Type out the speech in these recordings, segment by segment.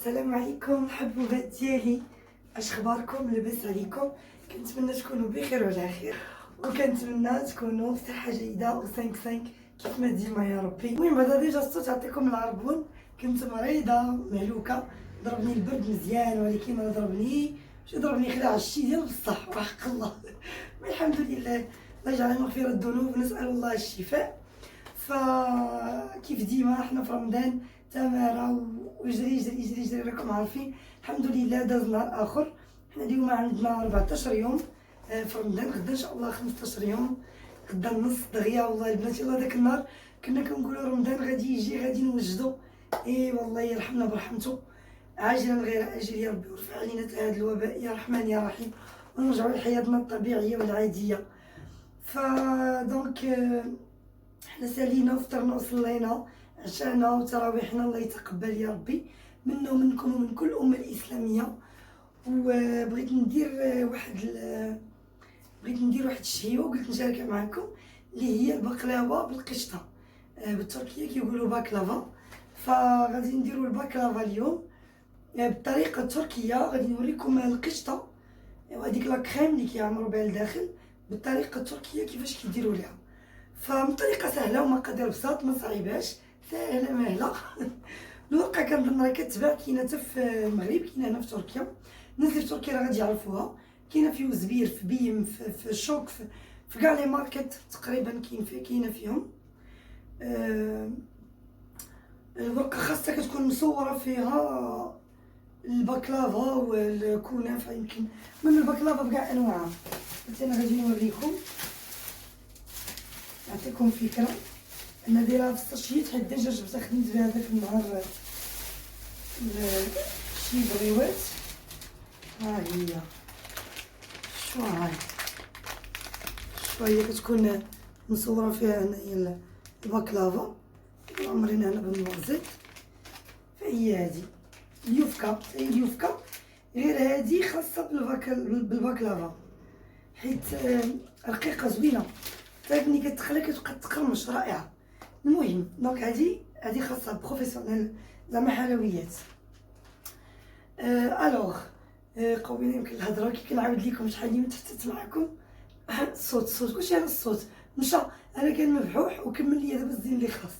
السلام عليكم حبوبات ديالي، اش اخباركم؟ لاباس عليكم؟ كنتمنى تكونوا بخير وعلى خير، وكنتمنى تكونوا في صحه جيده و 5 كيف ما ديما يا ربي. المهم بعدا ديجا الصوت عطيكم العربون، كنت مريضه مهلوكه، ضربني البرد مزيان ولكن ما ضربني خداع الشي ديال بصح وحق الله. الحمد لله، الله يجعل مغفرة الذنوب ونسأل الله الشفاء. فكيف ديما حنا في رمضان تمارة وجري جري جري جري، راكم عارفين. الحمد لله داز نهار اخر، حنا اليوم عندنا 14 يوم في رمضان، غدا ان شاء الله 15 يوم، غدا النص دغيا. والله البنات يلاه داك النهار كنا كنقولوا رمضان غادي يجي غادي نوجدو، اي والله يرحمنا برحمته عاجلا غير اجل يا ربي، ويرفع علينا هذا الوباء يا رحمن يا رحيم، ونرجعوا لحياتنا الطبيعيه والعاديه. دونك حنا سالينا وفطرنا وصلينا عشانا وتراويحنا، الله يتقبل يا ربي منا ومنكم ومن كل الامه الاسلاميه. وبغيت ندير واحد الشهيوه وقلت نشاركها معكم، اللي هي البقلاوه بالقشطه، بالتركيه كيقولوا باكلافا. فغادي نديروا الباكلافا اليوم بالطريقه التركيه، غادي نوريكم القشطه وهذيك لا كريم اللي كيعمروا بها لداخل بالطريقه التركيه كيفاش كيديروا ليها. فمن طريقه سهله ومقادير بساط، ما صعيباش، سهله مهله. الورقه كنظن راه كتباع، كاينه حتى في المغرب، كاينه هنا في تركيا. الناس اللي في تركيا راه غادي يعرفوها، كاينه في وزبير، في بيم، في الشوك، في كاع لي ماركت تقريبا كاينه فيهم. الورقه خاصها كتكون مصوره فيها الباكلافا والكنافه، يمكن من الباكلافا بكاع انواعها. انا غادي نوريكم نعطيكم فكره. انا دايرها في الساشيت حيت ديجا جبتها خدمت بها داك النهار شي بغيوات. ها هي شويه كتكون مصوره فيها هنايا الباكلافا عمرنا هنا بالنوزيت. فهي هادي اليوفكا، هي اليوفكا غير هادي خاصه بالباكلافا، حيت رقيقه زوينه، حتى ملي كتخلى كتبقى تقرمش، رائعه. المهم دونك هادي خاصه بروفيسيونيل زعما حلويات. الوغ قوينا يمكن الهضره كي كنعاود لكم شحال لي متفتت معكم. الصوت كلشي على الصوت مشى، انا كان مبحوح وكمل لي دابا الزين اللي خاص.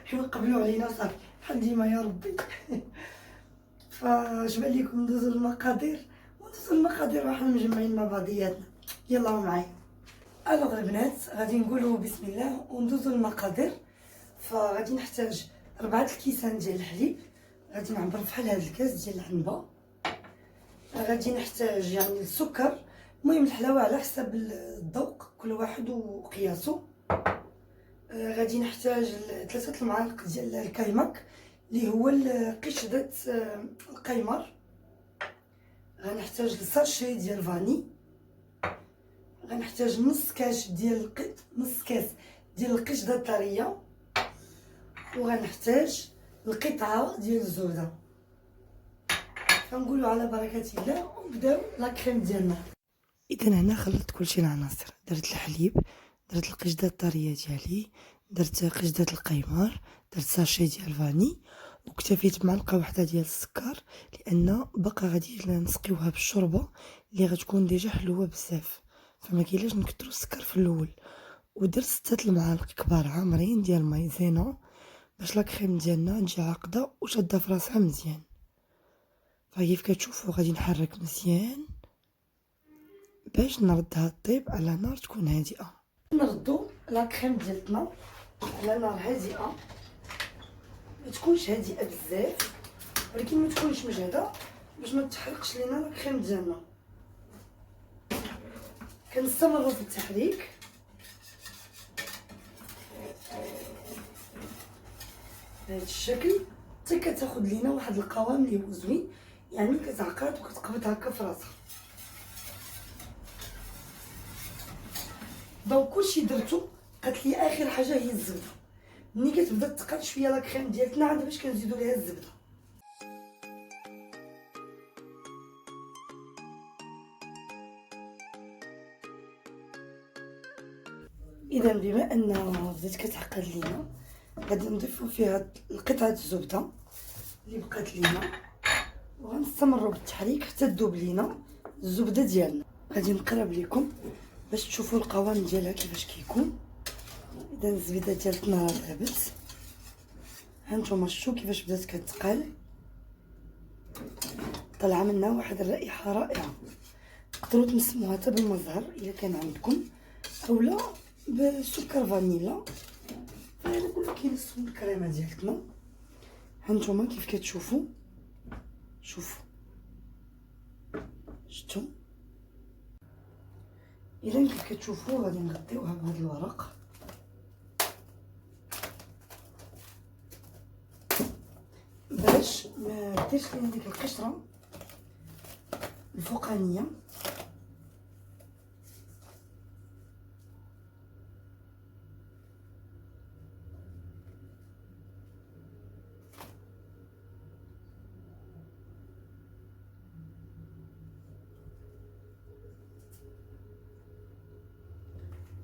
حيت قبلوا علينا صافي بحال ديما يا ربي. فاش بان لكم ندوزو المقادير وحنا مجمعين مع بعضياتنا. يلا معايا. الوغ البنات غادي نقولوا بسم الله وندوزو المقادير. فغادي نحتاج 4 الكيسان ديال الحليب، غادي نعبر بحال هذا الكاس ديال العنبه. غادي نحتاج يعني السكر، المهم الحلاوه على حسب الذوق كل واحد وقياسه. غادي نحتاج 3 المعالق ديال الكايماك اللي هو قشده القيمر. غنحتاج الساشي ديال فاني. غنحتاج نص كاس ديال القشده الطريه. وغنحتاج القطعه ديال الزبده. فنقولوا على بركه الله ونبداو لا كريم ديالنا. اذا هنا خلطت كلشي العناصر، درت الحليب، درت القشده الطريه ديالي، درت قشده القيمر، درت ساشي ديال فاني، واكتفيت بمعلقه واحده ديال السكر لان بقى غادي نسقيوها بالشوربه اللي غتكون ديجا حلوه بزاف، فما كاينلاش نكثروا السكر في الاول. ودرت 6 المعالق كبار عامرين ديال المايزينا باش لا كريم ديالنا تجي عاقده وشاده في راسها مزيان. فكيف كتشوفوا غادي نحرك مزيان باش نردها طيب على نار تكون هادئه. نردو لا كريم ديالنا على نار هادئه، ما تكونش هادئه بزاف ولكن ما تكونش مجهده باش ما تحرقش لينا لا كريم ديالنا. كنستمروا في التحريك بهذا الشكل حتى كتاخذ لينا واحد القوام اللي هو زوين، يعني كتعقد وكتقبض هكا في راسها. دونك كلشي درتو، قالت لي اخر حاجه هي الزبده. ملي كتبدا تقل شويه لا كريم ديالتنا عاد باش كنزيدو ليها الزبده. اذا بما ان بدات كتعقد لينا غادي نضيفو فيها قطعه الزبده اللي بقات لينا، وغنستمروا بالتحريك حتى تذوب لينا الزبده ديالنا. غادي نقرب لكم باش تشوفوا القوام ديالها كيفاش كيكون. اذا الزبده ديالتنا راه ذابت، هانتوما شفتوا كيفاش بدات كتقال، طلع منها واحد الرائحه رائعه. تقدروا تنسموها حتى بالمزهر الا كان عندكم، اولا بسكر فانيلا. انا نقول لك كينسموا الكريمه ديالتنا. هانتوما كيف كتشوفوا، شوفوا شفتوا. اذا كيف كتشوفوا غادي نغطيوها بهذا الورق باش ما ديرش لينا ديك القشره الفوقانيه.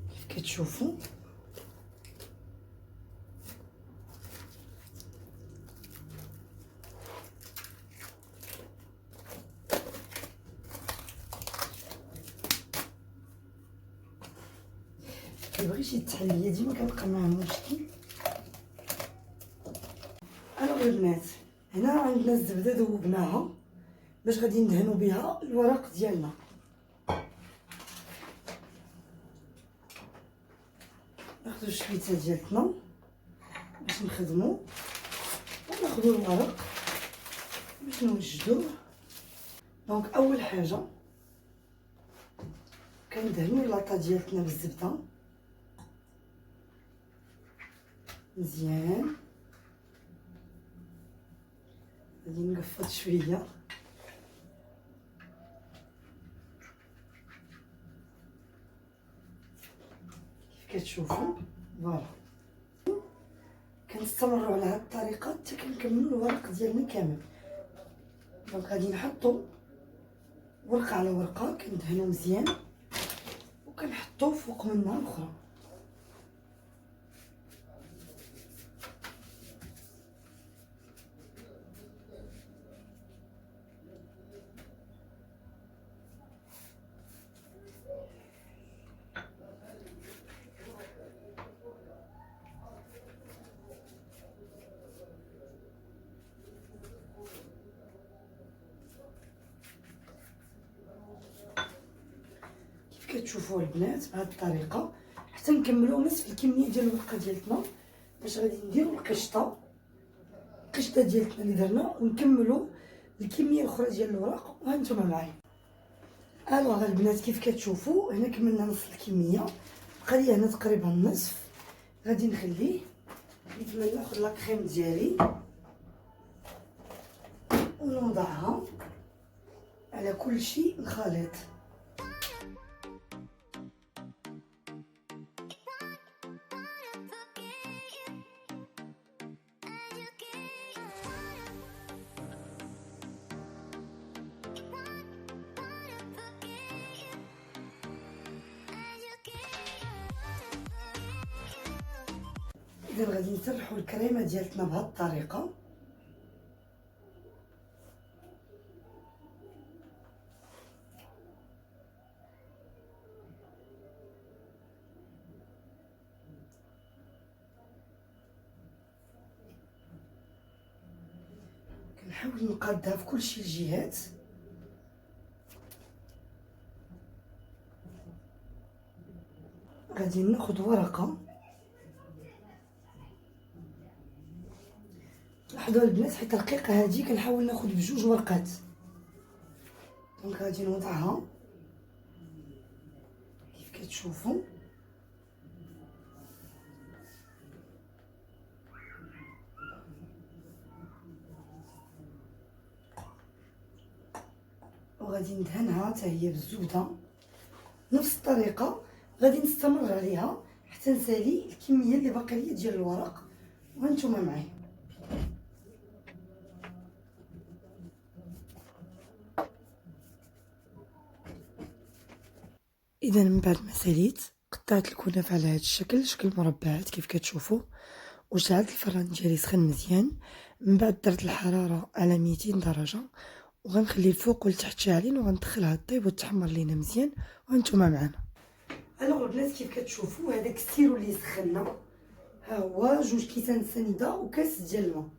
كيف كتشوفوا كيبغيش يتحل، هي ديما كنلقى معاه مشكل. الوغ البنات، هنا عندنا الزبده ذوبناها باش غادي ندهنوا بها الورق ديالنا. ناخذوا الشويته ديالتنا باش نخدموا، وناخذوا الورق باش نوجدوه. دونك اول حاجه كندهنوا اللاطه ديالتنا بالزبده مزيان. غادي نقفط شويه كيف كتشوفوا. فوالا كنستمروا على هذه الطريقه حتى كنكملوا الورق ديالنا كامل. دونك غادي نحطوا ورقه على ورقه، كندهنوا مزيان وكنحطوا فوق منها الاخرى. كتشوفوا البنات بهذه الطريقه حتى نكملوا نصف الكميه ديال الورقه ديالتنا، باش غادي نديروا القشطه ديالتنا اللي درنا، ونكملوا الكميه الاخرى ديال الوراق. وهانتوما معايا. الوغ البنات كيف كتشوفوا هنا كملنا نصف الكميه، بقى لي هنا تقريبا النصف. غادي نخليه يتمنى. ناخذ لا كريم ديالي ونوضعها على كل شيء الخليط. اذا غادي نسرحوا الكريمه ديالتنا بهذه الطريقه. كنحاول نقادها في كل شيء الجهات. غادي ناخذ ورقه، لاحظوا البنات حيت رقيقه هذه كنحاول ناخذ بجوج ورقات. دونك غادي نوضعها كيف كتشوفوا. وغادي ندهنها حتى هي بالزبده نفس الطريقه. غادي نستمر عليها حتى نسالي الكميه اللي باقي ليا ديال الورق. وانتم معايا. اذا من بعد ما ساليت قطعت الكنافه على هذا الشكل، شكل مربعات كيف كتشوفوا، وشعلت الفران ديالي سخن مزيان. من بعد درت الحراره على 200 درجه، وغنخلي الفوق والتحت شاعلين، وغندخلها طيب وتحمر لينا مزيان، وانتوما معنا. الوغ البنات كيف كتشوفوا هذاك السيرو اللي سخنا ها هو 2 كيسان سنيده وكاس ديال الماء.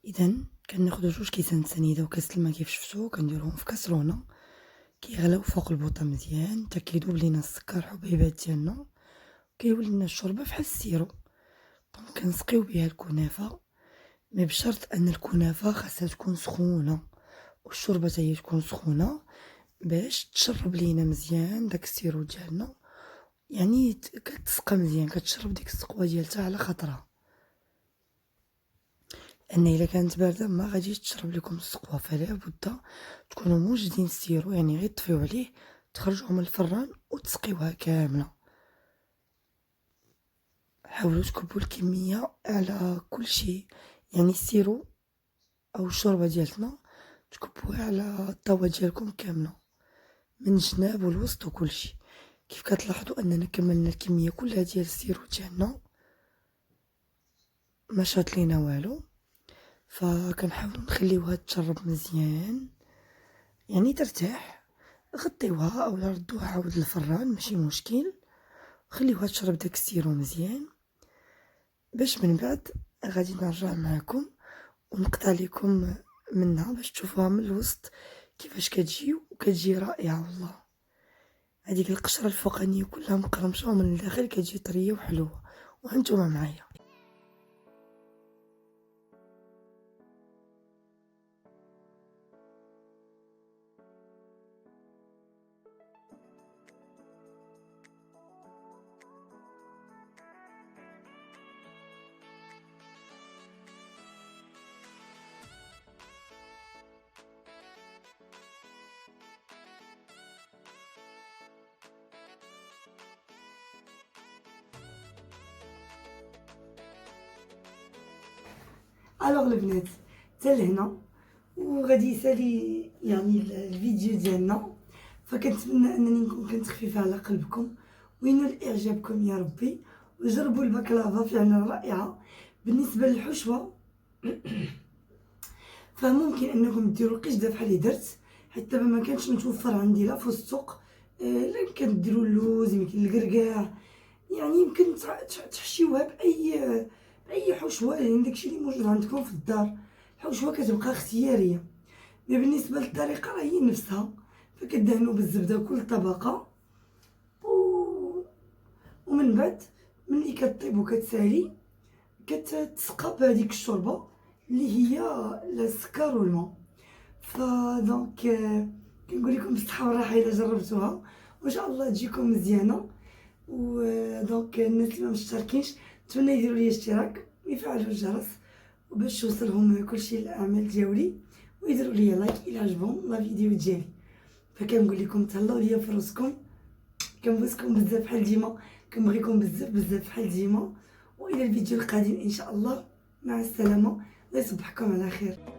اذا كناخذوا 2 كيسان سنيده وكاس الماء كيف شفتوا، كنديروهم في كاسرونه كيغلاو فوق البوطه مزيان حتى كيذوب لينا السكر حبيبات ديالنا، كيولي لنا الشوربه فحال السيرو. دونك كنسقيو بها الكنافه، مي بشرط ان الكنافه خاصها تكون سخونه والشوربه حتى هي تكون سخونه باش تشرب لينا مزيان داك السيرو ديالنا، يعني كتسقى مزيان، كتشرب ديك السقوه ديالتها على خاطرها، لان الا كانت بارده ما غاديش تشرب لكم السقوه. فلا بد تكونوا موجدين السيرو، يعني غير تطفيو عليه تخرجوه من الفران وتسقيوها كامله. حاولوا تكبوا الكميه على كل شيء، يعني السيرو او الشوربه ديالتنا تكبوها على الطاوه ديالكم كامله من الجناب والوسط وكل شيء. كيف كتلاحظوا اننا كملنا الكميه كلها ديال السيرو ديالنا، ما شاط لينا والو، فكنحاولوا نخليوها تشرب مزيان، يعني ترتاح. غطيوها او ردوها عاود للفران ماشي مشكل، خليوها تشرب داك السيرو مزيان، باش من بعد غادي نرجع معكم ونقطع لكم منها باش تشوفوها من الوسط كيفاش كتجي، وكتجي رائعه والله. هذيك القشره الفوقانيه كلها مقرمشه ومن الداخل كتجي طريه وحلوه، وانتم معايا. الوغ البنات حتى لهنا وغادي يسالي يعني الفيديو ديالنا، فكنتمنى انني نكون كنت خفيفه على قلبكم وينال اعجابكم يا ربي. وجربوا الباكلافا فعلا رائعه. بالنسبه للحشوه فممكن انكم ديروا القشده بحال اللي درت، حتى ما كانش متوفر عندي لا فستق، لا يمكن ديروا اللوز، يمكن الكركاع، يعني يمكن تحشيوها باي حشوه، يعني داكشي اللي موجود عندكم في الدار. الحشوه كتبقى اختياريه. بالنسبه للطريقه راه هي نفسها، فكدهنوا بالزبده كل طبقه ومن بعد ملي كطيب وكتسالي كتسقى بهذيك الشوربه اللي هي السكر والماء. فدونك كنقول لكم بالصحه والراحه الا جربتوها، وان شاء الله تجيكم مزيانه. ودونك الناس اللي ما مشتركينش نتمنى يديروا لي اشتراك ويفعلوا الجرس وباش توصلهم كلشي الاعمال ديالي، ويديروا لي لايك الى عجبهم لا فيديو ديالي. فكنقول لكم تهلاو ليا في راسكم، كنبوسكم بزاف بحال ديما، كنبغيكم بزاف بزاف بحال ديما، والى الفيديو القادم ان شاء الله. مع السلامه، الله يصبحكم على خير.